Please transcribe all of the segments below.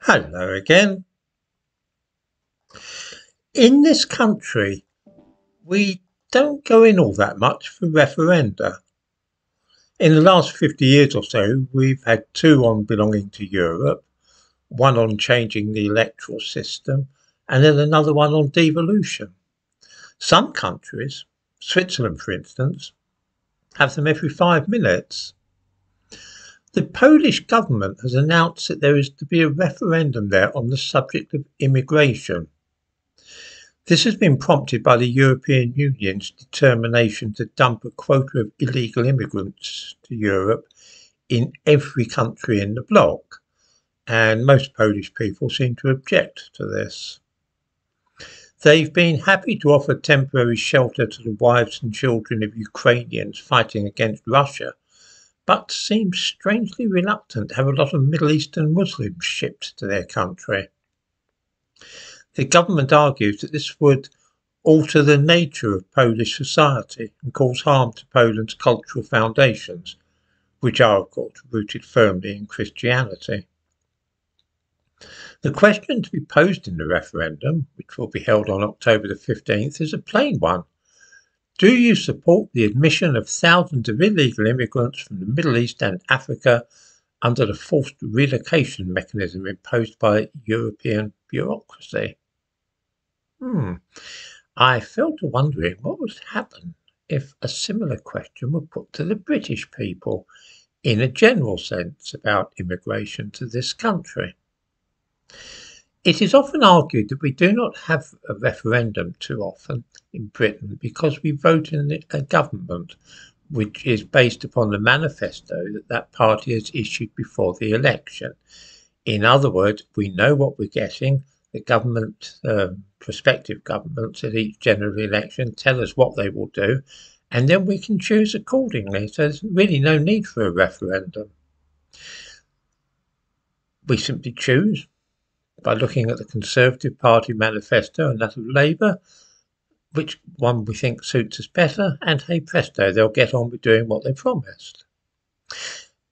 Hello again. In this country, we don't go in all that much for referenda. In the last 50 years or so, we've had two on belonging to Europe, one on changing the electoral system, and then another one on devolution. Some countries, Switzerland for instance, have them every 5 minutes. The Polish government has announced that there is to be a referendum there on the subject of immigration. This has been prompted by the European Union's determination to dump a quota of illegal immigrants to Europe in every country in the bloc, and most Polish people seem to object to this. They've been happy to offer temporary shelter to the wives and children of Ukrainians fighting against Russia, but seem strangely reluctant to have a lot of Middle Eastern Muslims shipped to their country. The government argues that this would alter the nature of Polish society and cause harm to Poland's cultural foundations, which are, of course, rooted firmly in Christianity. The question to be posed in the referendum, which will be held on October the 15th, is a plain one. Do you support the admission of thousands of illegal immigrants from the Middle East and Africa under the forced relocation mechanism imposed by European bureaucracy? I fell to wondering what would happen if a similar question were put to the British people in a general sense about immigration to this country. It is often argued that we do not have a referendum too often in Britain because we vote in a government which is based upon the manifesto that party has issued before the election. In other words, we know what we're getting. The government, prospective governments at each general election tell us what they will do, and then we can choose accordingly. So there's really no need for a referendum. We simply choose by looking at the Conservative Party manifesto and that of Labour, which one we think suits us better, and hey presto, they'll get on with doing what they promised.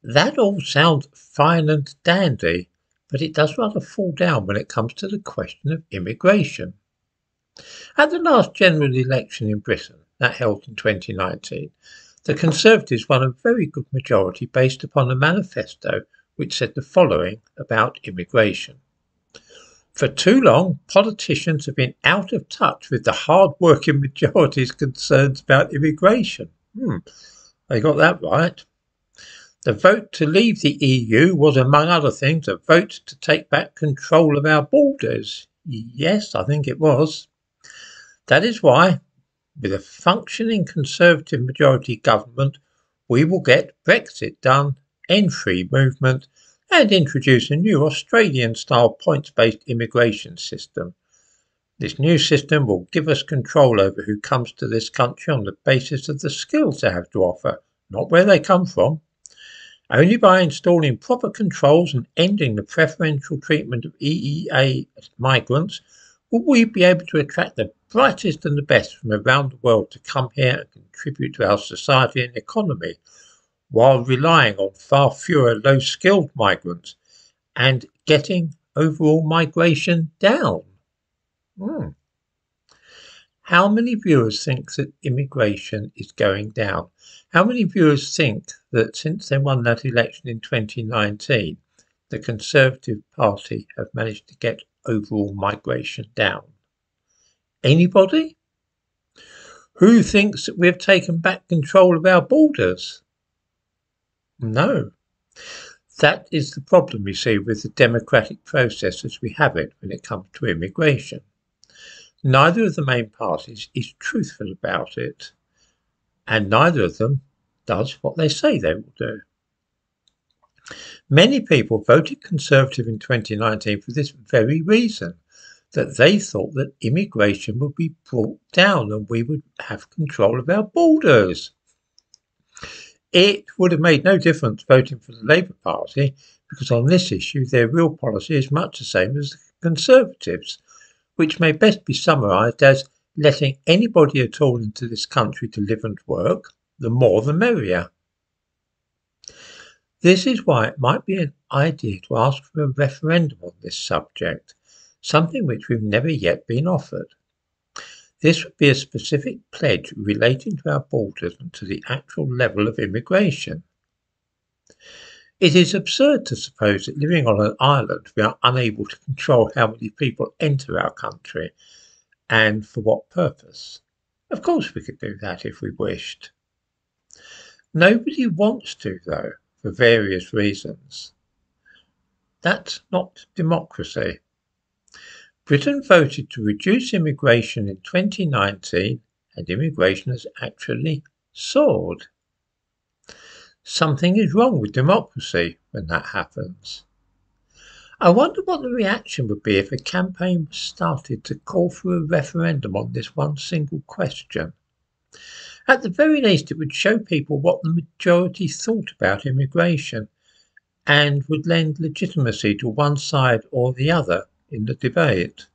That all sounds fine and dandy, but it does rather fall down when it comes to the question of immigration. At the last general election in Britain, that held in 2019, the Conservatives won a very good majority based upon a manifesto which said the following about immigration. For too long, politicians have been out of touch with the hard-working majority's concerns about immigration. They got that right. The vote to leave the EU was, among other things, a vote to take back control of our borders. Yes, I think it was. That is why, with a functioning Conservative majority government, we will get Brexit done, end free movement, and introduce a new Australian-style points-based immigration system. This new system will give us control over who comes to this country on the basis of the skills they have to offer, not where they come from. Only by installing proper controls and ending the preferential treatment of EEA migrants will we be able to attract the brightest and the best from around the world to come here and contribute to our society and economy, while relying on far fewer low-skilled migrants and getting overall migration down. How many viewers think that immigration is going down? How many viewers think that since they won that election in 2019, the Conservative Party have managed to get overall migration down? Anybody? Who thinks that we have taken back control of our borders? No. That is the problem, you see, with the democratic process as we have it when it comes to immigration. Neither of the main parties is truthful about it, and neither of them does what they say they will do. Many people voted Conservative in 2019 for this very reason, that they thought that immigration would be brought down and we would have control of our borders. It would have made no difference voting for the Labour Party, because on this issue their real policy is much the same as the Conservatives, which may best be summarised as letting anybody at all into this country to live and work, the more the merrier. This is why it might be an idea to ask for a referendum on this subject, something which we've never yet been offered. This would be a specific pledge relating to our borders and to the actual level of immigration. It is absurd to suppose that living on an island we are unable to control how many people enter our country and for what purpose. Of course we could do that if we wished. Nobody wants to, though, for various reasons. That's not democracy. Britain voted to reduce immigration in 2019 and immigration has actually soared. Something is wrong with democracy when that happens. I wonder what the reaction would be if a campaign was started to call for a referendum on this one single question. At the very least, it would show people what the majority thought about immigration and would lend legitimacy to one side or the other in the debate.